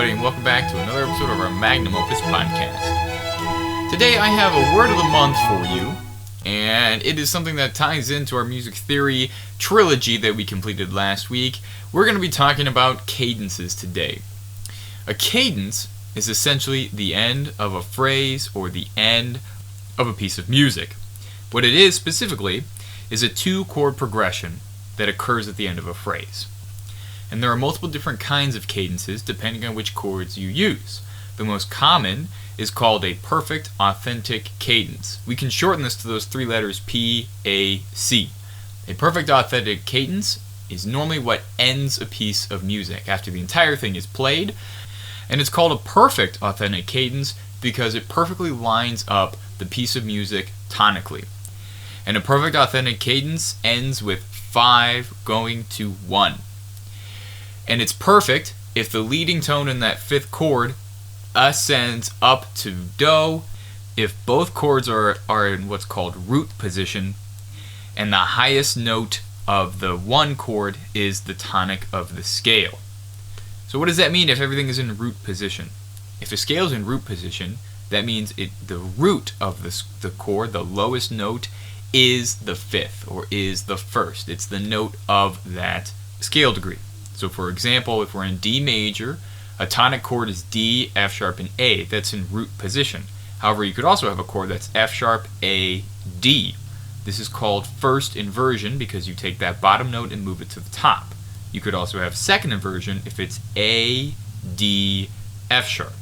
everybody, and welcome back to another episode of our Magnum OPUS Podcast. Today I have a word of the month for you, and it is something that ties into our music theory trilogy that we completed last week. We're going to be talking about cadences today. A cadence is essentially the end of a phrase or the end of a piece of music. What it is specifically is a two-chord progression that occurs at the end of a phrase. And there are multiple different kinds of cadences depending on which chords you use. The most common is called a perfect authentic cadence. We can shorten this to those three letters P, A, C. A perfect authentic cadence is normally what ends a piece of music after the entire thing is played. And it's called a perfect authentic cadence because it perfectly lines up the piece of music tonically. And a perfect authentic cadence ends with 5 going to 1. And it's perfect if the leading tone in that fifth chord ascends up to Do, if both chords are in what's called root position, and the highest note of the one chord is the tonic of the scale. So what does that mean if everything is in root position? If a scale is in root position, that means the root of the chord, the lowest note, is the fifth or is the first. It's the note of that scale degree. So for example, if we're in D major, a tonic chord is D, F sharp, and A. That's in root position. However, you could also have a chord that's F sharp, A, D. This is called first inversion because you take that bottom note and move it to the top. You could also have second inversion if it's A, D, F sharp.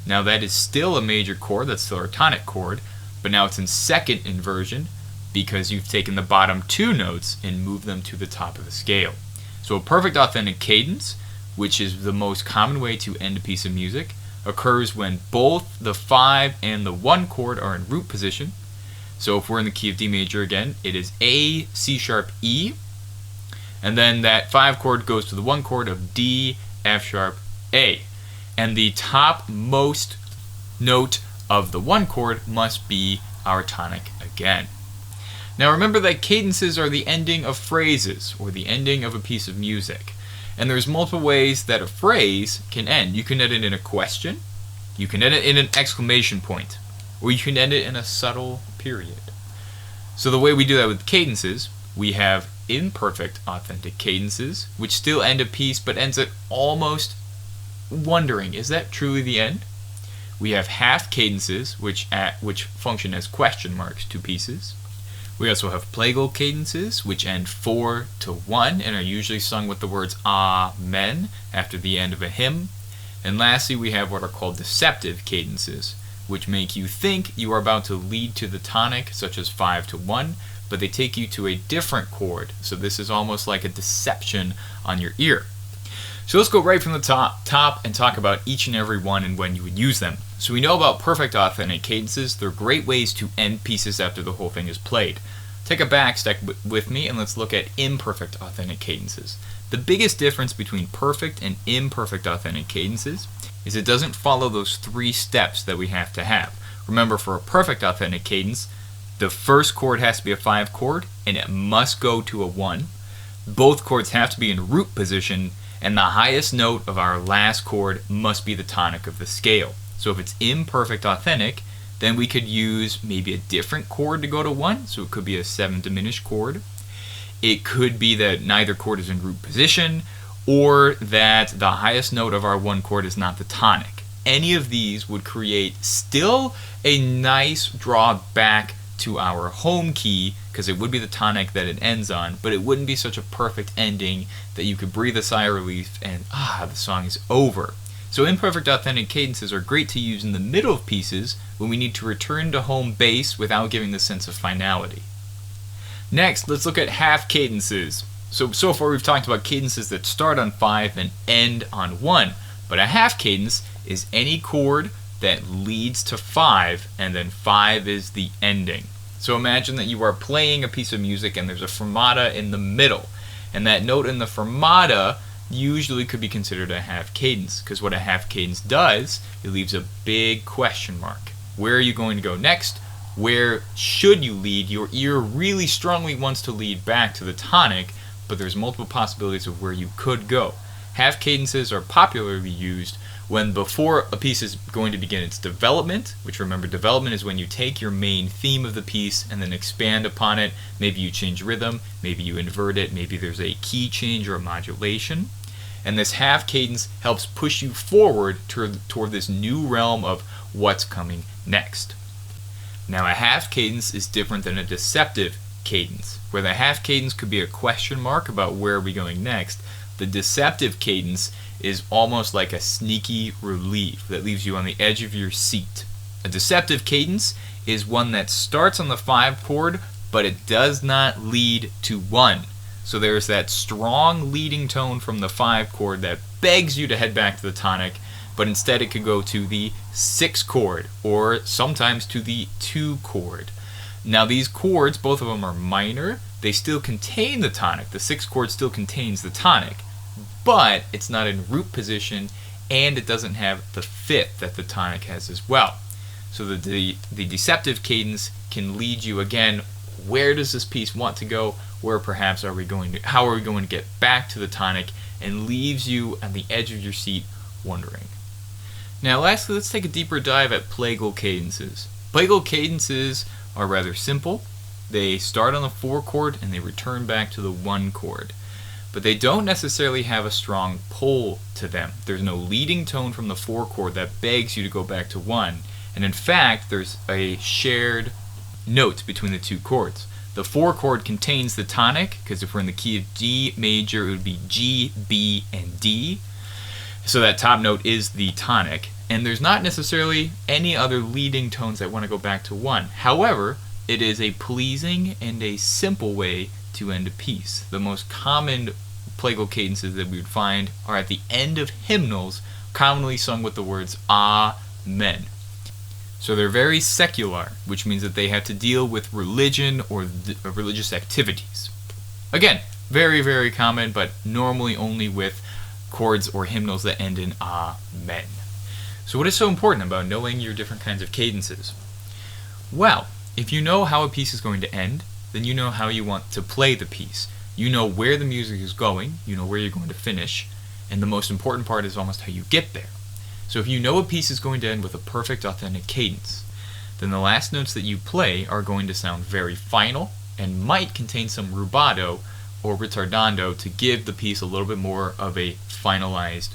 Now that is still a major chord, that's still our tonic chord, but now it's in second inversion because you've taken the bottom two notes and moved them to the top of the scale. So a perfect authentic cadence, which is the most common way to end a piece of music, occurs when both the 5 and the 1 chord are in root position. So if we're in the key of D major again, it is A, C sharp, E, and then that 5 chord goes to the 1 chord of D, F sharp, A. And the topmost note of the 1 chord must be our tonic again. Now remember that cadences are the ending of phrases or the ending of a piece of music. And there's multiple ways that a phrase can end. You can end it in a question, you can end it in an exclamation point, or you can end it in a subtle period. So the way we do that with cadences, we have imperfect authentic cadences, which still end a piece but ends it almost wondering, is that truly the end? We have half cadences, which function as question marks to pieces. We also have plagal cadences, which end 4 to 1 and are usually sung with the words Amen after the end of a hymn. And lastly, we have what are called deceptive cadences, which make you think you are about to lead to the tonic, such as 5 to 1, but they take you to a different chord. So this is almost like a deception on your ear. So let's go right from the top and talk about each and every one and when you would use them. So we know about perfect authentic cadences. They're great ways to end pieces after the whole thing is played. Take a back step with me and let's look at imperfect authentic cadences. The biggest difference between perfect and imperfect authentic cadences is it doesn't follow those 3 steps that we have to have. Remember, for a perfect authentic cadence, the first chord has to be a 5 chord and it must go to a 1. Both chords have to be in root position, and the highest note of our last chord must be the tonic of the scale. So if it's imperfect authentic, then we could use maybe a different chord to go to 1, so it could be a 7 diminished chord. It could be that neither chord is in root position, or that the highest note of our 1 chord is not the tonic. Any of these would create still a nice draw back to our home key, because it would be the tonic that it ends on, but it wouldn't be such a perfect ending that you could breathe a sigh of relief and the song is over. So imperfect authentic cadences are great to use in the middle of pieces when we need to return to home base without giving the sense of finality. Next, let's look at half cadences. So far we've talked about cadences that start on 5 and end on 1, but a half cadence is any chord that leads to 5 and then 5 is the ending. So imagine that you are playing a piece of music and there's a fermata in the middle, and that note in the fermata usually could be considered a half cadence, because what a half cadence does, it leaves a big question mark. Where are you going to go next? Where should you lead? Your ear really strongly wants to lead back to the tonic, but there's multiple possibilities of where you could go. Half cadences are popularly used when before a piece is going to begin its development, which remember development is when you take your main theme of the piece and then expand upon it. Maybe you change rhythm, maybe you invert it, maybe there's a key change or a modulation. And this half cadence helps push you forward toward this new realm of what's coming next. Now a half cadence is different than a deceptive cadence, where the half cadence could be a question mark about where are we going next. The deceptive cadence is almost like a sneaky relief that leaves you on the edge of your seat. A deceptive cadence is one that starts on the 5 chord, but it does not lead to 1. So there's that strong leading tone from the 5 chord that begs you to head back to the tonic, but instead it could go to the 6 chord or sometimes to the 2 chord. Now these chords, both of them are minor. They still contain the tonic. The 6 chord still contains the tonic, but it's not in root position and it doesn't have the 5th that the tonic has as well. So the deceptive cadence can lead you again, where does this piece want to go? Where perhaps how are we going to get back to the tonic, and leaves you on the edge of your seat wondering. Now lastly, let's take a deeper dive at plagal cadences. Plagal cadences are rather simple. They start on the 4 chord and they return back to the 1 chord. But they don't necessarily have a strong pull to them. There's no leading tone from the 4 chord that begs you to go back to 1. And in fact, there's a shared note between the 2 chords. The 4 chord contains the tonic, because if we're in the key of D major, it would be G, B, and D. So that top note is the tonic. And there's not necessarily any other leading tones that want to go back to 1. However, it is a pleasing and a simple way to end a piece. The most common plagal cadences that we would find are at the end of hymnals, commonly sung with the words Amen. So they're very secular, which means that they have to deal with religion or religious activities. Again, very, very common, but normally only with chords or hymnals that end in Amen. So what is so important about knowing your different kinds of cadences? Well, if you know how a piece is going to end, then you know how you want to play the piece. You know where the music is going, you know where you're going to finish, and the most important part is almost how you get there. So if you know a piece is going to end with a perfect, authentic cadence, then the last notes that you play are going to sound very final and might contain some rubato or ritardando to give the piece a little bit more of a finalized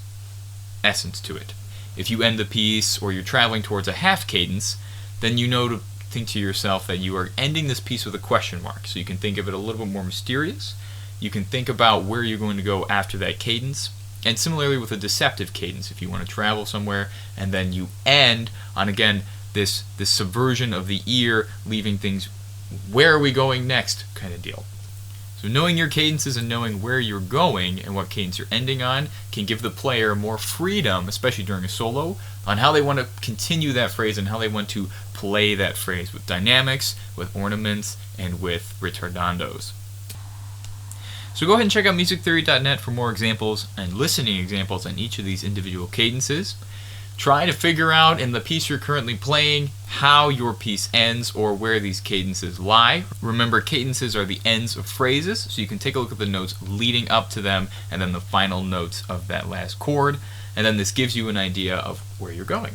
essence to it. If you end the piece or you're traveling towards a half cadence, then you know to think to yourself that you are ending this piece with a question mark. So you can think of it a little bit more mysterious. You can think about where you're going to go after that cadence. And similarly with a deceptive cadence, if you want to travel somewhere and then you end on, again, this subversion of the ear, leaving things, where are we going next kind of deal. So knowing your cadences and knowing where you're going and what cadence you're ending on can give the player more freedom, especially during a solo, on how they want to continue that phrase and how they want to play that phrase with dynamics, with ornaments, and with ritardandos. So go ahead and check out musictheory.net for more examples and listening examples on each of these individual cadences. Try to figure out in the piece you're currently playing how your piece ends or where these cadences lie. Remember, cadences are the ends of phrases, so you can take a look at the notes leading up to them and then the final notes of that last chord, and then this gives you an idea of where you're going.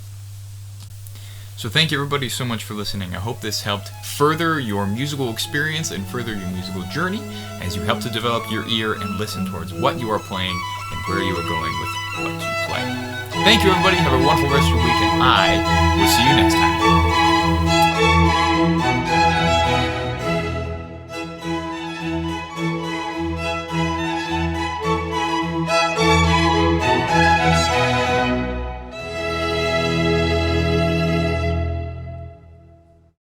So thank you everybody so much for listening. I hope this helped further your musical experience and further your musical journey as you help to develop your ear and listen towards what you are playing and where you are going with what you play. Thank you everybody, have a wonderful rest of your week, and I will see you next time.